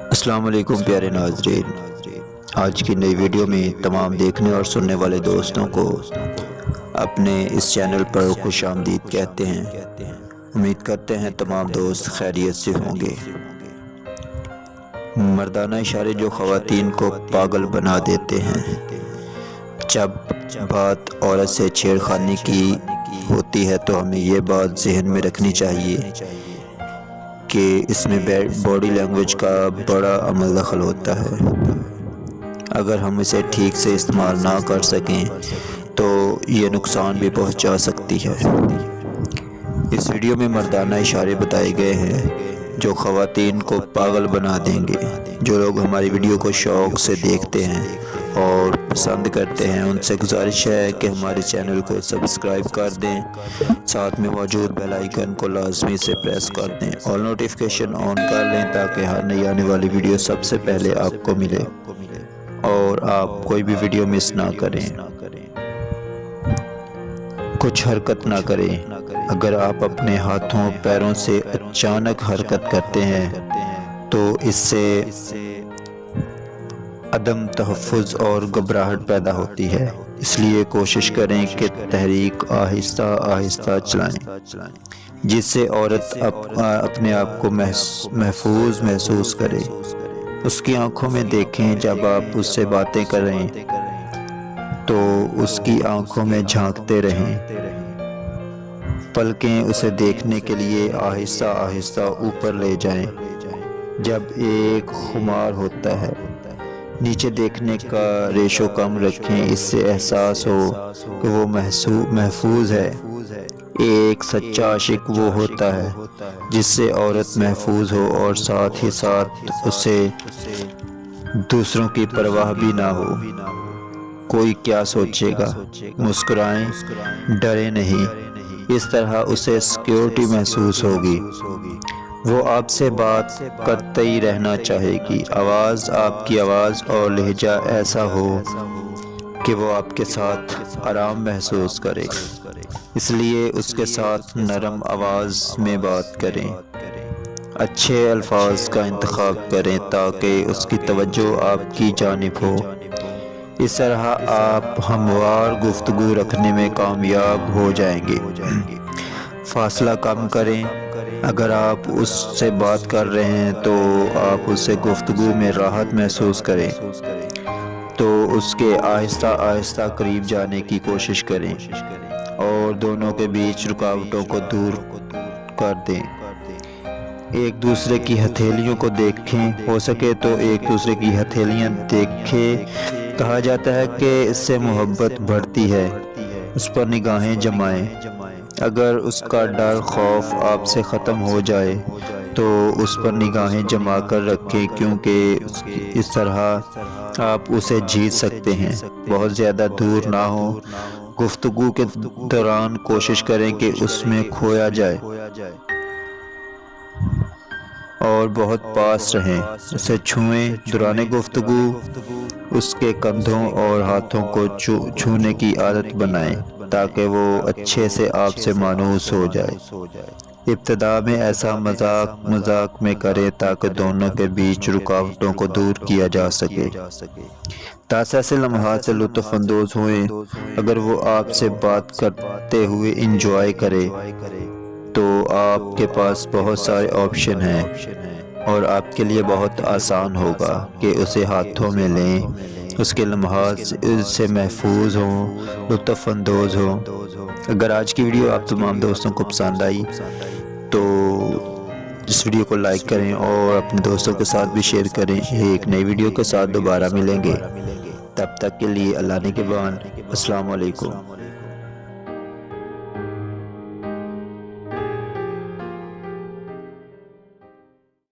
السلام علیکم پیارے ناظرین، آج کی نئی ویڈیو میں تمام دیکھنے اور سننے والے دوستوں کو اپنے اس چینل پر خوش آمدید کہتے ہیں۔ امید کرتے ہیں تمام دوست خیریت سے ہوں گے۔ مردانہ اشارے جو خواتین کو پاگل بنا دیتے ہیں۔ جب بات عورت سے چھیڑخانی کی ہوتی ہے تو ہمیں یہ بات ذہن میں رکھنی چاہیے کہ اس میں باڈی لینگویج کا بڑا عمل دخل ہوتا ہے۔ اگر ہم اسے ٹھیک سے استعمال نہ کر سکیں تو یہ نقصان بھی پہنچا سکتی ہے۔ اس ویڈیو میں مردانہ اشارے بتائے گئے ہیں جو خواتین کو پاگل بنا دیں گے۔ جو لوگ ہماری ویڈیو کو شوق سے دیکھتے ہیں اور پسند کرتے ہیں ان سے گزارش ہے کہ ہمارے چینل کو سبسکرائب کر دیں، ساتھ میں موجود بیل آئیکن کو لازمی سے پریس کر دیں اور نوٹیفیکیشن آن کر لیں تاکہ ہر نئی آنے والی ویڈیو سب سے پہلے آپ کو ملے اور آپ کوئی بھی ویڈیو مس نہ کریں۔ کچھ حرکت نہ کریں۔ اگر آپ اپنے ہاتھوں پیروں سے اچانک حرکت کرتے ہیں تو اس سے عدم تحفظ اور گھبراہٹ پیدا ہوتی ہے، اس لیے کوشش کریں کہ تحریک آہستہ آہستہ چلائیں جس سے عورت اپنے آپ کو محفوظ محسوس کرے۔ اس کی آنکھوں میں دیکھیں۔ جب آپ اس سے باتیں کریں تو اس کی آنکھوں میں جھانکتے رہیں۔ پلکیں اسے دیکھنے کے لیے آہستہ آہستہ اوپر لے جائیں۔ جب ایک خمار ہوتا ہے، نیچے دیکھنے کا ریشو کم رکھیں، اس سے احساس ہو کہ وہ محفوظ ہے۔ ایک سچا عاشق وہ ہوتا ہے جس سے عورت محفوظ ہو اور ساتھ ہی ساتھ اسے دوسروں کی پرواہ بھی نہ ہو۔ کوئی کیا سوچے گا؟ مسکرائیں، ڈرے نہیں۔ اس طرح اسے سیکیورٹی محسوس ہوگی۔ وہ آپ سے بات کرتے ہی رہنا چاہے گی۔ آواز، آپ کی آواز اور لہجہ ایسا ہو کہ وہ آپ کے ساتھ آرام محسوس کرے، اس لیے اس کے ساتھ نرم آواز میں بات کریں۔ اچھے الفاظ کا انتخاب کریں تاکہ اس کی توجہ آپ کی جانب ہو۔ اس طرح آپ ہموار گفتگو رکھنے میں کامیاب ہو جائیں گے۔ فاصلہ کم کریں۔ اگر آپ اس سے بات کر رہے ہیں تو آپ اس سے گفتگو میں راحت محسوس کریں تو اس کے آہستہ آہستہ قریب جانے کی کوشش کریں اور دونوں کے بیچ رکاوٹوں کو دور کر دیں۔ ایک دوسرے کی ہتھیلیوں کو دیکھیں، ہو سکے تو ایک دوسرے کی ہتھیلیاں دیکھیں۔ کہا جاتا ہے کہ اس سے محبت بڑھتی ہے۔ اس پر نگاہیں جمائیں۔ اگر اس کا ڈر، خوف آپ سے ختم ہو جائے تو اس پر نگاہیں جما کر رکھیں، کیونکہ اس طرح آپ اسے جیت سکتے ہیں۔ بہت زیادہ دور نہ ہو۔ گفتگو کے دوران کوشش کریں کہ اس میں کھویا جائے اور بہت پاس رہیں۔ اسے چھوئیں۔ دوران گفتگو اس کے کندھوں اور ہاتھوں کو چھونے کی عادت بنائیں تاکہ وہ اچھے سے آپ سے مانوس ہو جائے۔ ابتدا میں ایسا مذاق میں کریں تاکہ دونوں کے بیچ رکاوٹوں کو دور کیا جا سکے۔ تازہ سے لمحات سے لطف اندوز ہوئیں۔ اگر وہ آپ سے بات کرتے ہوئے انجوائے کرے تو آپ کے پاس بہت سارے آپشن ہیں اور آپ کے لیے بہت آسان ہوگا کہ اسے ہاتھوں میں لیں، اس کے لمحات سے محفوظ ہوں، لطف اندوز ہوں۔ اگر آج کی ویڈیو آپ تمام دوستوں کو پسند آئی تو اس ویڈیو کو لائک کریں اور اپنے دوستوں کے ساتھ بھی شیئر کریں۔ ایک نئی ویڈیو کے ساتھ دوبارہ ملیں گے، تب تک کے لیے اللہ نگہبان۔ السلام علیکم۔